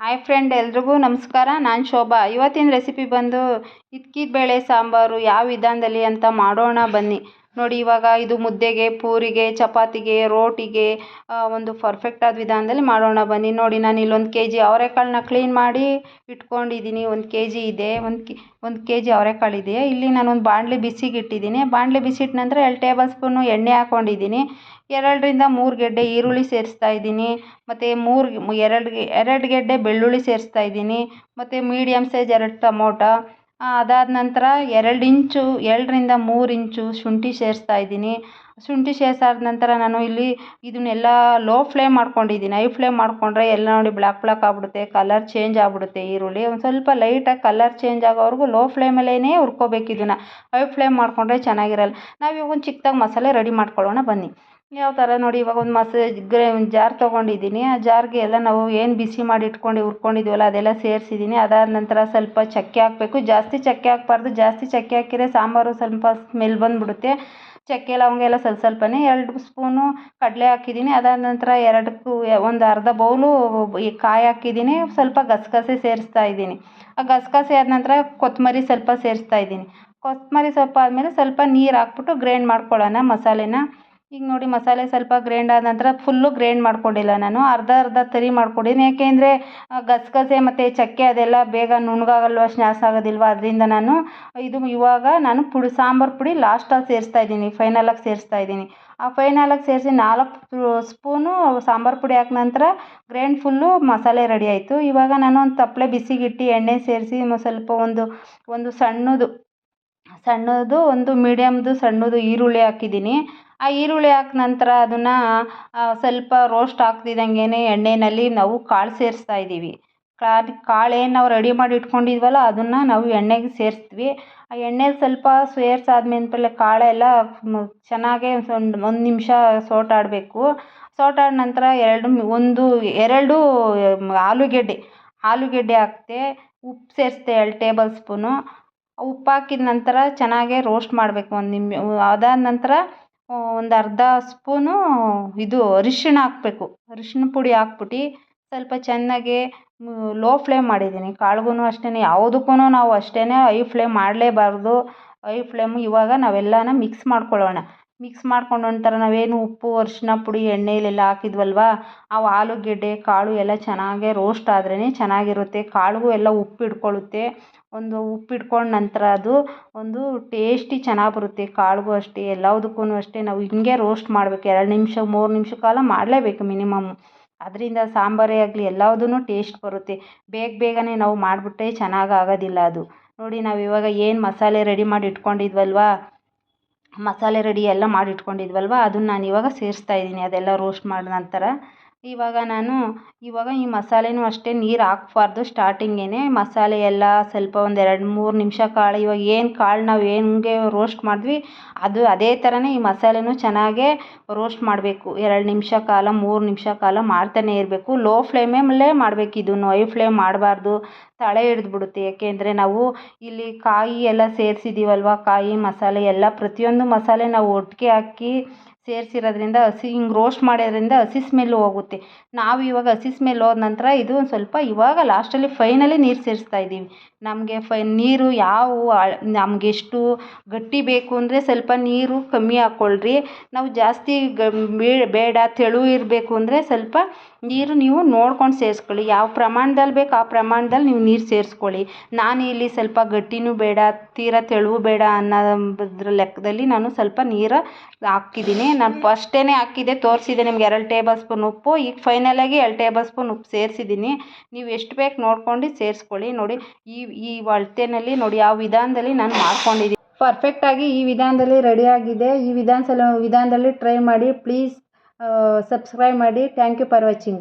Hi friend, ಎಲ್ರಿಗೂ ನಮಸ್ಕಾರ. ನಾನು ಶೋಭಾ. ಇವತ್ತಿನ ರೆಸಿಪಿ ಬಂದು ಇದ್ಕಿದ ಬೇಳೆ ಸಾಂಬಾರು ಯಾವ ವಿಧಾನದಲ್ಲಿ ಅಂತ ಮಾಡೋಣ ಬನ್ನಿ. ನೋಡಿ, ಇವಾಗ ಇದು ಮುದ್ದೆಗೆ, ಪೂರಿಗೆ, ಚಪಾತಿಗೆ, ರೋಟಿಗೆ ಒಂದು ಪರ್ಫೆಕ್ಟಾದ ವಿಧಾನದಲ್ಲಿ ಮಾಡೋಣ ಬನ್ನಿ. ನೋಡಿ, ನಾನು ಇಲ್ಲೊಂದು ಕೆ ಜಿ ಅವರೆಕಾಳನ್ನ ಕ್ಲೀನ್ ಮಾಡಿ ಇಟ್ಕೊಂಡಿದ್ದೀನಿ. 1 ಕೆ ಜಿ ಇದೆ, 1 ಕೆ ಜಿ ಅವರೆಕಾಳಿದೆ. ಇಲ್ಲಿ ನಾನೊಂದು ಬಾಣಲೆ ಬಿಸಿಗೆ ಇಟ್ಟಿದ್ದೀನಿ. ಬಾಣಲೆ ಬಿಸಿಟ್ಟ ನಂತರ 2 ಟೇಬಲ್ ಸ್ಪೂನು ಎಣ್ಣೆ ಹಾಕ್ಕೊಂಡಿದ್ದೀನಿ. 2 ರಿಂದ 3 ಗೆಡ್ಡೆ ಈರುಳ್ಳಿ ಸೇರಿಸ್ತಾ ಇದ್ದೀನಿ. ಮತ್ತು 2 ಗೆಡ್ಡೆ ಬೆಳ್ಳುಳ್ಳಿ ಸೇರಿಸ್ತಾ ಇದ್ದೀನಿ. ಮತ್ತು ಮೀಡಿಯಮ್ ಸೈಜ್ 2 ಟೊಮೊಟೊ. ಅದಾದ ನಂತರ 2 ರಿಂದ 3 ಇಂಚು ಶುಂಠಿ ಸೇರಿಸ್ತಾ ಇದ್ದೀನಿ. ಶುಂಠಿ ಸೇರಿಸಾದ ನಂತರ ನಾನು ಇಲ್ಲಿ ಇದನ್ನೆಲ್ಲ ಲೋ ಫ್ಲೇಮ್ ಮಾಡ್ಕೊಂಡಿದ್ದೀನಿ. ಹೈ ಫ್ಲೇಮ್ ಮಾಡಿಕೊಂಡ್ರೆ ಎಲ್ಲ ನೋಡಿ ಬ್ಲ್ಯಾಕ್ ಆಗ್ಬಿಡುತ್ತೆ, ಕಲರ್ ಚೇಂಜ್ ಆಗಿಬಿಡುತ್ತೆ. ಈರುಳ್ಳಿ ಒಂದು ಸ್ವಲ್ಪ ಲೈಟಾಗಿ ಕಲರ್ ಚೇಂಜ್ ಆಗೋವರೆಗೂ ಲೋ ಫ್ಲೇಮಲ್ಲೇ ಹುರ್ಕೋಬೇಕು. ಇದನ್ನು ಹೈ ಫ್ಲೇಮ್ ಮಾಡಿಕೊಂಡ್ರೆ ಚೆನ್ನಾಗಿರಲ್ಲ. ನಾವು ಇವಾಗ ಒಂದು ಚಿಕ್ಕದಾಗಿ ಮಸಾಲೆ ರೆಡಿ ಮಾಡ್ಕೊಳ್ಳೋಣ ಬನ್ನಿ. ಯಾವ ಥರ ನೋಡಿ, ಇವಾಗ ಒಂದು ಜಾರ್ ತೊಗೊಂಡಿದ್ದೀನಿ. ಆ ಜಾರ್ಗೆ ಎಲ್ಲ ನಾವು ಏನು ಬಿಸಿ ಮಾಡಿ ಹುರ್ಕೊಂಡಿದ್ವಲ್ಲ ಅದೆಲ್ಲ ಸೇರಿಸಿದ್ದೀನಿ. ಅದಾದ ನಂತರ ಸ್ವಲ್ಪ ಚಕ್ಕೆ ಹಾಕಬೇಕು. ಜಾಸ್ತಿ ಚಕ್ಕೆ ಹಾಕಬಾರ್ದು. ಜಾಸ್ತಿ ಚಕ್ಕೆ ಹಾಕಿದರೆ ಸಾಂಬಾರು ಸ್ವಲ್ಪ ಸ್ಮೆಲ್ ಬಂದುಬಿಡುತ್ತೆ. ಚಕ್ಕೆ ಲವಂಗ ಎಲ್ಲ ಸ್ವಲ್ಪನೇ. 2 ಸ್ಪೂನು ಕಡಲೆ ಹಾಕಿದ್ದೀನಿ. ಅದಾದ ನಂತರ ಒಂದು ಅರ್ಧ ಬೌಲು ಈ ಕಾಯಿ ಹಾಕಿದ್ದೀನಿ. ಸ್ವಲ್ಪ ಗಸಗಸೆ ಸೇರಿಸ್ತಾ ಇದ್ದೀನಿ. ಆ ಗಸಗಸೆ ಆದ ನಂತರ ಕೊತ್ತಂಬರಿ ಸ್ವಲ್ಪ ಸೇರಿಸ್ತಾ ಇದ್ದೀನಿ. ಕೊತ್ತಂಬರಿ ಸೊಪ್ಪು ಆದಮೇಲೆ ಸ್ವಲ್ಪ ನೀರು ಹಾಕ್ಬಿಟ್ಟು ಗ್ರೈಂಡ್ ಮಾಡ್ಕೊಳ್ಳೋಣ ಮಸಾಲೆನ. ಈಗ ನೋಡಿ, ಮಸಾಲೆ ಸ್ವಲ್ಪ ಗ್ರೈಂಡ್ ಆದ ನಂತರ ಫುಲ್ಲು ಗ್ರೈಂಡ್ ಮಾಡ್ಕೊಂಡಿಲ್ಲ, ನಾನು ಅರ್ಧ ತರಿ ಮಾಡ್ಕೊಂಡಿದ್ದೀನಿ. ಯಾಕೆಂದರೆ ಗಸಗಸೆ ಮತ್ತು ಚಕ್ಕೆ ಅದೆಲ್ಲ ಬೇಗ ನುಣ್ಣಗಾಗಲ್ವ, ಸ್ನ್ಯಾಸ್ ಆಗೋದಿಲ್ವ, ಅದರಿಂದ ಇವಾಗ ನಾನು ಸಾಂಬಾರು ಪುಡಿ ಲಾಸ್ಟಲ್ಲಿ ಸೇರಿಸ್ತಾ ಇದ್ದೀನಿ. ಫೈನಲಾಗಿ ಸೇರಿಸ್ತಾ ಇದ್ದೀನಿ. ಆ ಫೈನಲಾಗಿ ಸೇರಿಸಿ 4 ಸ್ಪೂನು ಸಾಂಬಾರು ಪುಡಿ ಹಾಕಿ ನಂತರ ಗ್ರೈಂಡ್ ಫುಲ್ಲು ಮಸಾಲೆ ರೆಡಿ ಆಯಿತು. ಇವಾಗ ನಾನು ಒಂದು ತಪ್ಪಲೆ ಬಿಸಿಗಿಟ್ಟು ಎಣ್ಣೆ ಸೇರಿಸಿ ಸ್ವಲ್ಪ ಒಂದು ಸಣ್ಣದು ಒಂದು ಮೀಡಿಯಮ್ದು ಸಣ್ಣದು ಈರುಳ್ಳಿ ಹಾಕಿದ್ದೀನಿ. ಆ ಈರುಳ್ಳಿ ಹಾಕಿ ನಂತರ ಅದನ್ನು ಸ್ವಲ್ಪ ರೋಸ್ಟ್ ಆಗ್ತಿದ್ದಂಗೆ ಎಣ್ಣೆಯಲ್ಲಿ ನಾವು ಕಾಳು ಸೇರಿಸ್ತಾ ಇದ್ದೀವಿ. ಕಾಳೇನು ನಾವು ರೆಡಿ ಮಾಡಿ ಇಟ್ಕೊಂಡಿದ್ವಲ್ಲ ಅದನ್ನು ನಾವು ಎಣ್ಣೆಗೆ ಸೇರಿಸ್ತೀವಿ. ಆ ಎಣ್ಣೆಲಿ ಸ್ವಲ್ಪ ಸೇರಿಸಾದ್ಮೇಲೆ ಕಾಳೆಲ್ಲ ಚೆನ್ನಾಗೇ 1 ನಿಮಿಷ ಸೋಟಾಡಬೇಕು. ಸೋಟಾದ ನಂತರ 2 ಆಲೂಗೆಡ್ಡೆ ಹಾಕ್ತೆ. ಉಪ್ಪು ಸೇರಿಸ್ತೆ 2 ಟೇಬಲ್ ಸ್ಪೂನು. ಉಪ್ಪು ಹಾಕಿದ ನಂತರ ಚೆನ್ನಾಗೇ ರೋಸ್ಟ್ ಮಾಡಬೇಕು 1 ನಿಮಿಷ. ಅದಾದ ನಂತರ ಒಂದು ಅರ್ಧ ಸ್ಪೂನು ಅರಿಶಿಣ ಹಾಕಬೇಕು. ಅರಿಶಿಣ ಪುಡಿ ಹಾಕ್ಬಿಟ್ಟು ಸ್ವಲ್ಪ ಚೆನ್ನಾಗಿ ಲೋ ಫ್ಲೇಮ್ ಮಾಡಿದ್ದೀನಿ. ಕಾಳಿಗೂ ಅಷ್ಟೇ, ಯಾವುದಕ್ಕೂ ನಾವು ಅಷ್ಟೇ ಹೈ ಫ್ಲೇಮ್ ಮಾಡಲೇಬಾರ್ದು. High flame. ಇವಾಗ ನಾವೆಲ್ಲನ ಮಿಕ್ಸ್ ಮಾಡ್ಕೊಳ್ಳೋಣ. ಮಿಕ್ಸ್ ಮಾಡ್ಕೊಂಡು ನಂತರ ನಾವೇನು ಉಪ್ಪು, ಅರಿಶಿಣ ಪುಡಿ ಎಣ್ಣೆಲೆಲ್ಲ ಹಾಕಿದ್ವಲ್ವ, ಅವು ಆಲೂಗೆಡ್ಡೆ ಕಾಳು ಎಲ್ಲ ಚೆನ್ನಾಗೇ ರೋಸ್ಟ್ ಆದ್ರೇ ಚೆನ್ನಾಗಿರುತ್ತೆ. ಕಾಳಿಗೂ ಎಲ್ಲ ಉಪ್ಪು ಹಿಡ್ಕೊಳ್ಳುತ್ತೆ. ಉಪ್ಪು ಹಿಡ್ಕೊಂಡು ನಂತರ ಅದು ಒಂದು ಟೇಸ್ಟಿ ಚೆನ್ನಾಗಿ ಬರುತ್ತೆ. ಕಾಳಿಗೂ ಅಷ್ಟೇ, ಎಲ್ಲದಕ್ಕೂ ಅಷ್ಟೇ ನಾವು ಹಿಂಗೆ ರೋಸ್ಟ್ ಮಾಡಬೇಕು. 2 ನಿಮಿಷ 3 ನಿಮಿಷ ಕಾಲ ಮಾಡಲೇಬೇಕು ಮಿನಿಮಮ್. ಅದರಿಂದ ಸಾಂಬಾರೇ ಆಗಲಿ ಎಲ್ಲದೂ ಟೇಸ್ಟ್ ಬರುತ್ತೆ. ಬೇಗನೆ ನಾವು ಮಾಡಿಬಿಟ್ರೆ ಚೆನ್ನಾಗಾಗೋದಿಲ್ಲ ಅದು. ನೋಡಿ, ನಾವು ಇವಾಗ ಏನು ಮಸಾಲೆ ರೆಡಿ ಮಾಡಿ ಇಟ್ಕೊಂಡಿದ್ವಲ್ವ, ಅದನ್ನು ನಾನು ಇವಾಗ ಸೇರಿಸ್ತಾ ಇದ್ದೀನಿ. ಅದೆಲ್ಲ ರೋಸ್ಟ್ ಮಾಡಿದ ನಂತರ ಇವಾಗ ಈ ಮಸಾಲೆನೂ ಅಷ್ಟೇ ನೀರು ಹಾಕಬಾರ್ದು. ಸ್ಟಾರ್ಟಿಂಗೇ ಮಸಾಲೆ ಎಲ್ಲ ಸ್ವಲ್ಪ ಒಂದು 2-3 ನಿಮಿಷ ಕಾಳು, ಇವಾಗ ಏನು ಕಾಳು ನಾವು ಹೆಂಗೆ ರೋಸ್ಟ್ ಮಾಡಿದ್ವಿ ಅದೇ ಥರನೇ ಈ ಮಸಾಲೆನೂ ಚೆನ್ನಾಗೇ ರೋಸ್ಟ್ ಮಾಡಬೇಕು. 2 ನಿಮಿಷ ಕಾಲ 3 ನಿಮಿಷ ಕಾಲ ಮಾಡ್ತಾನೆ ಇರಬೇಕು. ಲೋ ಫ್ಲೇಮಲ್ಲೇ ಮಾಡಬೇಕು. ಇದನ್ನು ಹೈ ಫ್ಲೇಮ್ ಮಾಡಬಾರ್ದು, ತಳ ಹಿಡಿದ್ಬಿಡುತ್ತೆ. ಏಕೆಂದರೆ ನಾವು ಇಲ್ಲಿ ಕಾಯಿ ಎಲ್ಲ ಸೇರಿಸಿದ್ದೀವಲ್ವ, ಕಾಯಿ ಮಸಾಲೆ ಎಲ್ಲ ಪ್ರತಿಯೊಂದು ಮಸಾಲೆ ನಾವು ಒಟ್ಟಿಗೆ ಹಾಕಿ ಸೇರಿಸಿರೋದ್ರಿಂದ ಹಿಂಗೆ ರೋಸ್ಟ್ ಮಾಡೋದ್ರಿಂದ ಹಸಿ ಸ್ಮೆಲ್ಲು ಹೋಗುತ್ತೆ. ನಾವು ಇವಾಗ ಹಸಿ ಸ್ಮೆಲ್ ಹೋದ ನಂತರ ಇದು ಒಂದು ಸ್ವಲ್ಪ ಇವಾಗ ಲಾಸ್ಟಲ್ಲಿ ಫೈನಲಿ ನೀರು ಸೇರಿಸ್ತಾ ಇದ್ದೀವಿ. ನೀರು ನಮ್ಗೆ ಎಷ್ಟು ಗಟ್ಟಿ ಬೇಕು ಅಂದರೆ ಸ್ವಲ್ಪ ನೀರು ಕಮ್ಮಿ ಹಾಕ್ಕೊಳ್ರಿ. ನಾವು ಜಾಸ್ತಿ ಬೇಡ ತೆಳು ಇರಬೇಕು ಅಂದರೆ ಸ್ವಲ್ಪ ನೀರು ನೀವು ನೋಡ್ಕೊಂಡು ಸೇರಿಸ್ಕೊಳ್ಳಿ. ಯಾವ ಪ್ರಮಾಣದಲ್ಲಿ ಬೇಕು ಆ ಪ್ರಮಾಣದಲ್ಲಿ ನೀವು ನೀರು ಸೇರಿಸ್ಕೊಳ್ಳಿ. ನಾನು ಇಲ್ಲಿ ಸ್ವಲ್ಪ ಗಟ್ಟಿನೂ ಬೇಡ, ತೀರಾ ತೆಳುವು ಬೇಡ ಅನ್ನೋದ್ರ ಲೆಕ್ಕದಲ್ಲಿ ನಾನು ಸ್ವಲ್ಪ ನೀರು ಹಾಕಿದ್ದೀನಿ. ನಾನು ಫಸ್ಟೇ ಹಾಕಿದ್ದೆ, ತೋರಿಸಿದೆ ನಿಮ್ಗೆ 2 ಟೇಬಲ್ ಸ್ಪೂನ್ ಉಪ್ಪು. ಈಗ ಫೈನಲಾಗಿ 2 ಟೇಬಲ್ ಸ್ಪೂನ್ ಉಪ್ಪು ಸೇರಿಸಿದ್ದೀನಿ. ನೀವು ಎಷ್ಟು ಬೇಕು ನೋಡ್ಕೊಂಡು ಸೇರಿಸ್ಕೊಳ್ಳಿ. ನೋಡಿ, ಈ ಅಳತೆಯಲ್ಲಿ ನೋಡಿ ಯಾವ ವಿಧಾನದಲ್ಲಿ ನಾನು ಮಾಡ್ಕೊಂಡಿದ್ದೀನಿ. ಪರ್ಫೆಕ್ಟಾಗಿ ಈ ವಿಧಾನದಲ್ಲಿ ರೆಡಿಯಾಗಿದೆ. ಈ ವಿಧಾನದಲ್ಲಿ ಟ್ರೈ ಮಾಡಿ. ಪ್ಲೀಸ್ ಸಬ್ಸ್ಕ್ರೈಬ್ ಮಾಡಿ. Thank you for watching.